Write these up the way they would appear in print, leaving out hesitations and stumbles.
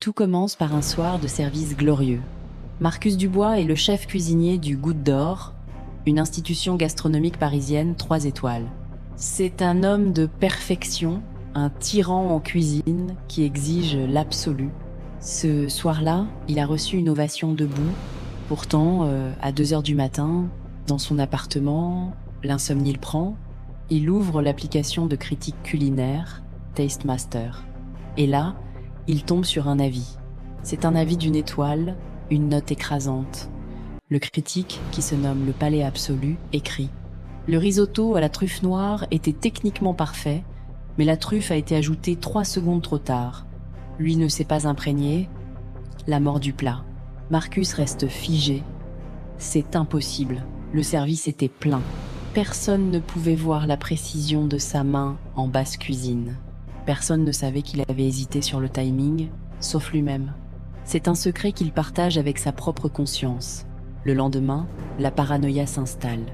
Tout commence par un soir de service glorieux. Marcus Dubois est le chef cuisinier du Goutte d'Or, une institution gastronomique parisienne 3 étoiles. C'est un homme de perfection, un tyran en cuisine qui exige l'absolu. Ce soir-là, il a reçu une ovation debout. Pourtant, à 2 heures du matin, dans son appartement, l'insomnie le prend. Il ouvre l'application de critique culinaire, Tastemaster. Et là, il tombe sur un avis. C'est un avis d'une étoile, une note écrasante. Le critique, qui se nomme le Palais Absolu, écrit « Le risotto à la truffe noire était techniquement parfait, mais la truffe a été ajoutée 3 secondes trop tard. Lui ne s'est pas imprégné. La mort du plat. Marcus reste figé. C'est impossible. Le service était plein. Personne ne pouvait voir la précision de sa main en basse cuisine. Personne ne savait qu'il avait hésité sur le timing, sauf lui-même. C'est un secret qu'il partage avec sa propre conscience. Le lendemain, la paranoïa s'installe.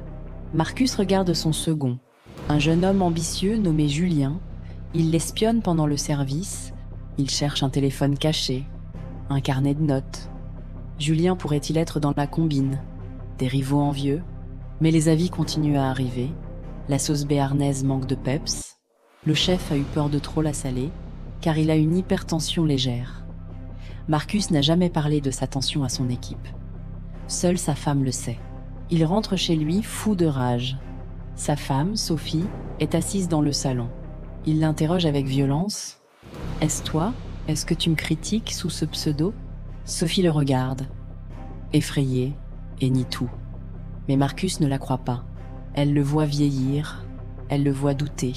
Marcus regarde son second, un jeune homme ambitieux nommé Julien. Il l'espionne pendant le service. Il cherche un téléphone caché, un carnet de notes. Julien pourrait-il être dans la combine? Des rivaux envieux? Mais les avis continuent à arriver. La sauce béarnaise manque de peps. Le chef a eu peur de trop la saler, car il a une hypertension légère. Marcus n'a jamais parlé de sa tension à son équipe. Seule sa femme le sait. Il rentre chez lui fou de rage. Sa femme, Sophie, est assise dans le salon. Il l'interroge avec violence. « Est-ce toi? Est-ce que tu me critiques sous ce pseudo ?» Sophie le regarde, effrayée, et nie tout. Mais Marcus ne la croit pas. Elle le voit vieillir, elle le voit douter.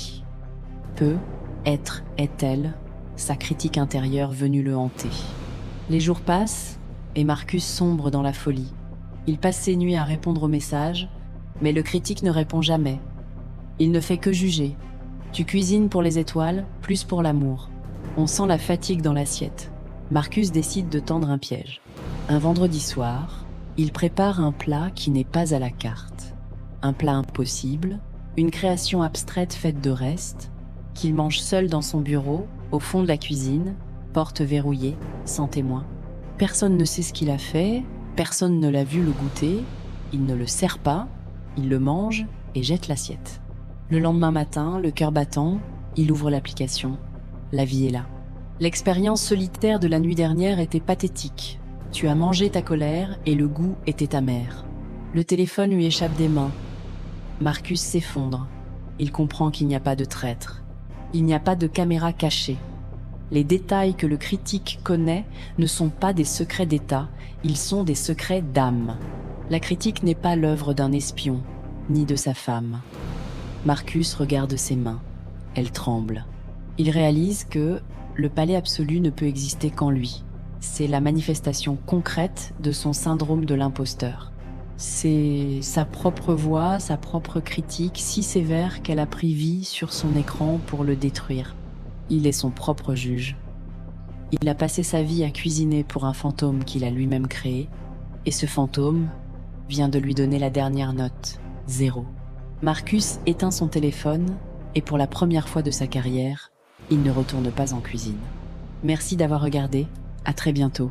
Peut, être, est-elle, sa critique intérieure venue le hanter. Les jours passent, et Marcus sombre dans la folie. Il passe ses nuits à répondre aux messages, mais le critique ne répond jamais. Il ne fait que juger. Tu cuisines pour les étoiles, plus pour l'amour. On sent la fatigue dans l'assiette. Marcus décide de tendre un piège. Un vendredi soir, il prépare un plat qui n'est pas à la carte. Un plat impossible, une création abstraite faite de restes, qu'il mange seul dans son bureau, au fond de la cuisine, porte verrouillée, sans témoin. Personne ne sait ce qu'il a fait, personne ne l'a vu le goûter, il ne le sert pas, il le mange et jette l'assiette. Le lendemain matin, le cœur battant, il ouvre l'application. La vie est là. L'expérience solitaire de la nuit dernière était pathétique. Tu as mangé ta colère et le goût était amer. Le téléphone lui échappe des mains. Marcus s'effondre. Il comprend qu'il n'y a pas de traître. Il n'y a pas de caméra cachée. Les détails que le critique connaît ne sont pas des secrets d'État, ils sont des secrets d'âme. La critique n'est pas l'œuvre d'un espion, ni de sa femme. Marcus regarde ses mains. Elles tremblent. Il réalise que le palais absolu ne peut exister qu'en lui. C'est la manifestation concrète de son syndrome de l'imposteur. C'est sa propre voix, sa propre critique si sévère qu'elle a pris vie sur son écran pour le détruire. Il est son propre juge. Il a passé sa vie à cuisiner pour un fantôme qu'il a lui-même créé, et ce fantôme vient de lui donner la dernière note, 0. Marcus éteint son téléphone, et pour la première fois de sa carrière, il ne retourne pas en cuisine. Merci d'avoir regardé, à très bientôt.